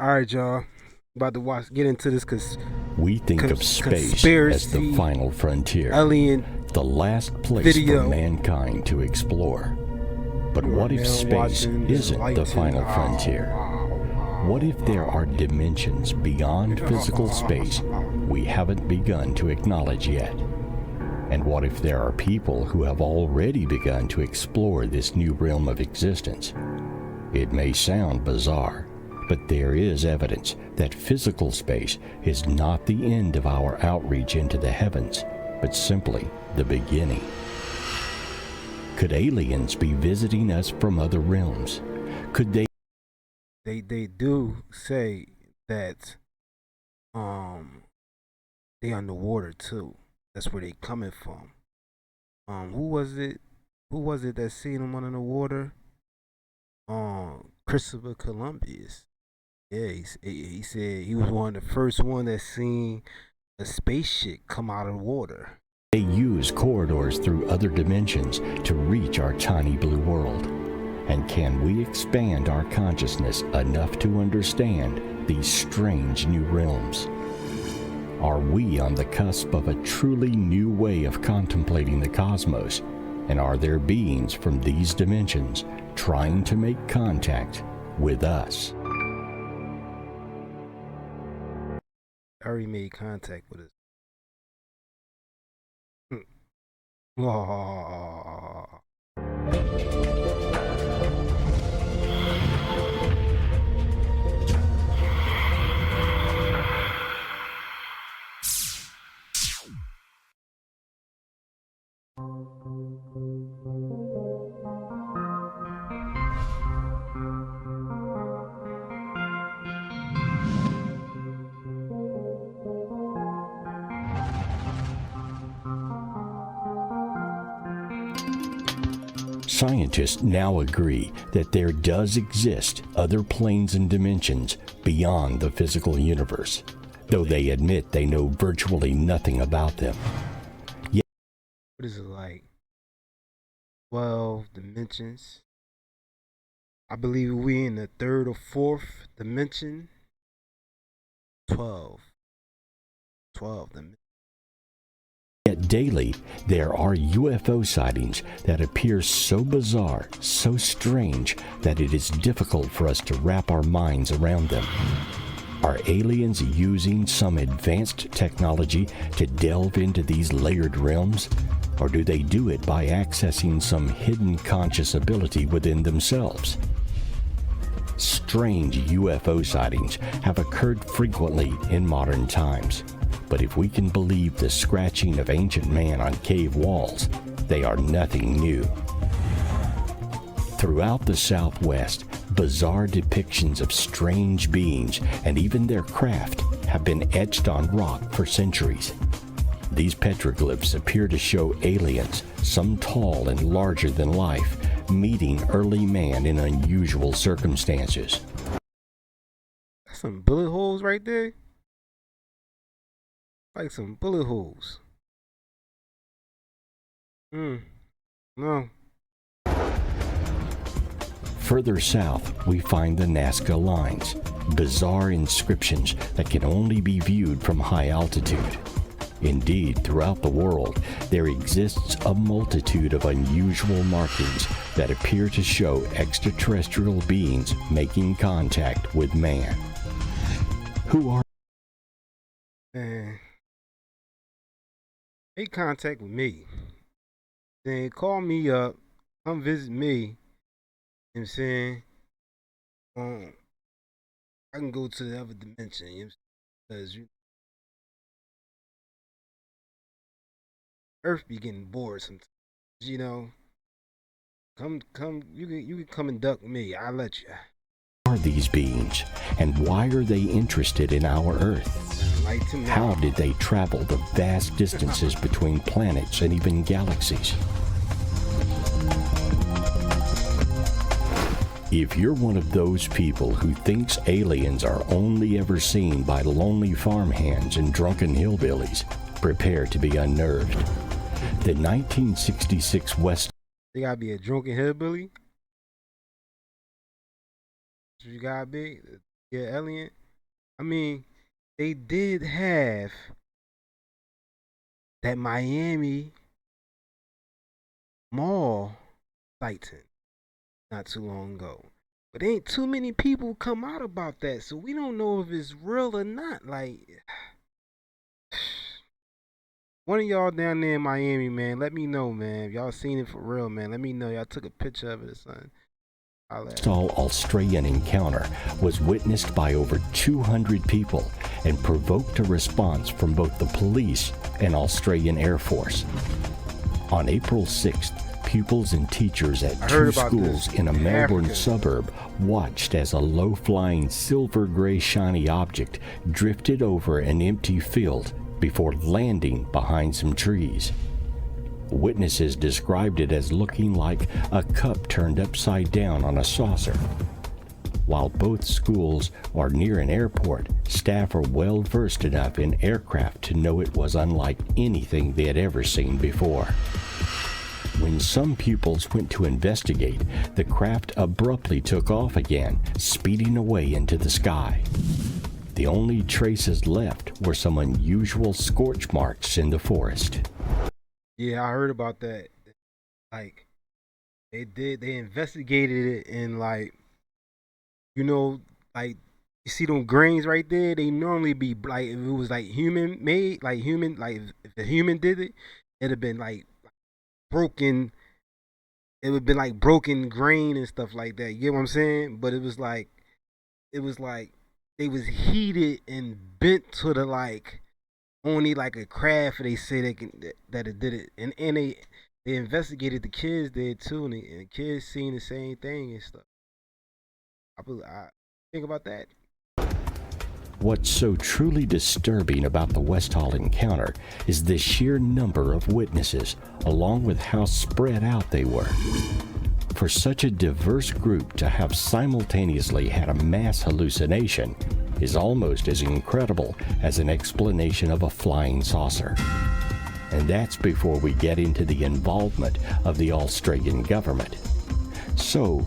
All right, y'all. About to get into this We think of space as the final frontier, alien the last place video for mankind to explore. But what if space isn't the final frontier? What if there are dimensions beyond physical space we haven't begun to acknowledge yet? And what if there are people who have already begun to explore this new realm of existence? It may sound bizarre, but there is evidence that physical space is not the end of our outreach into the heavens, but simply the beginning. Could aliens be visiting us from other realms? Could they do say that they underwater too. That's where they coming from. Who was it that seen them under the water? Christopher Columbus. Yeah, he said he was one of the first one that seen a spaceship come out of the water. They use corridors through other dimensions to reach our tiny blue world. And can we expand our consciousness enough to understand these strange new realms? Are we on the cusp of a truly new way of contemplating the cosmos? And are there beings from these dimensions trying to make contact with us? Already made contact with us. Oh. Scientists now agree that there does exist other planes and dimensions beyond the physical universe, though they admit they know virtually nothing about them. What is it like? 12 dimensions. I believe we in the third or fourth dimension. 12 dimensions. Yet daily, there are UFO sightings that appear so bizarre, so strange, that it is difficult for us to wrap our minds around them. Are aliens using some advanced technology to delve into these layered realms? Or do they do it by accessing some hidden conscious ability within themselves? Strange UFO sightings have occurred frequently in modern times. But if we can believe the scratching of ancient man on cave walls, they are nothing new. Throughout the Southwest, bizarre depictions of strange beings and even their craft have been etched on rock for centuries. These petroglyphs appear to show aliens, some tall and larger than life, meeting early man in unusual circumstances. That's some bullet holes right there. Like some bullet holes. No. Further south, we find the Nazca Lines, bizarre inscriptions that can only be viewed from high altitude. Indeed, throughout the world, there exists a multitude of unusual markings that appear to show extraterrestrial beings making contact with man. Who are Make contact with me. Then call me up. Come visit me. You know what I'm saying? I can go to the other dimension. You know, because Earth be getting bored sometimes. You know. Come. You can come and duck me. I'll let you. Are these beings, and why are they interested in our Earth? How did they travel the vast distances between planets and even galaxies? If you're one of those people who thinks aliens are only ever seen by lonely farmhands and drunken hillbillies, prepare to be unnerved. The 1966 West... They gotta be a drunken hillbilly? You gotta be? Yeah, alien. I mean, they did have that Miami mall sighting not too long ago. But ain't too many people come out about that, so we don't know if it's real or not. Like, one of y'all down there in Miami, man, let me know, man. If y'all seen it for real, man, let me know. Y'all took a picture of it or something. All Australian encounter was witnessed by over 200 people and provoked a response from both the police and Australian Air Force. On April 6th, pupils and teachers at two schools in a Melbourne suburb watched as a low-flying silver-gray shiny object drifted over an empty field before landing behind some trees. Witnesses described it as looking like a cup turned upside down on a saucer. While both schools are near an airport, staff are well versed enough in aircraft to know it was unlike anything they had ever seen before. When some pupils went to investigate, the craft abruptly took off again, speeding away into the sky. The only traces left were some unusual scorch marks in the forest. Yeah, I heard about that. Like, they investigated it, and like, like, you see them grains right there, they normally be like, if it was like human made, like human, like if the human did it, it'd have been like broken, it would have been like broken grain and stuff like that. You get what I'm saying? But it was like they was heated and bent to the like only like a craft. They say that it did it, and they investigated the kids there too, and the kids seen the same thing and stuff. I think about that. What's so truly disturbing about the Westall encounter is the sheer number of witnesses, along with how spread out they were. For such a diverse group to have simultaneously had a mass hallucination is almost as incredible as an explanation of a flying saucer. And that's before we get into the involvement of the Australian government. So,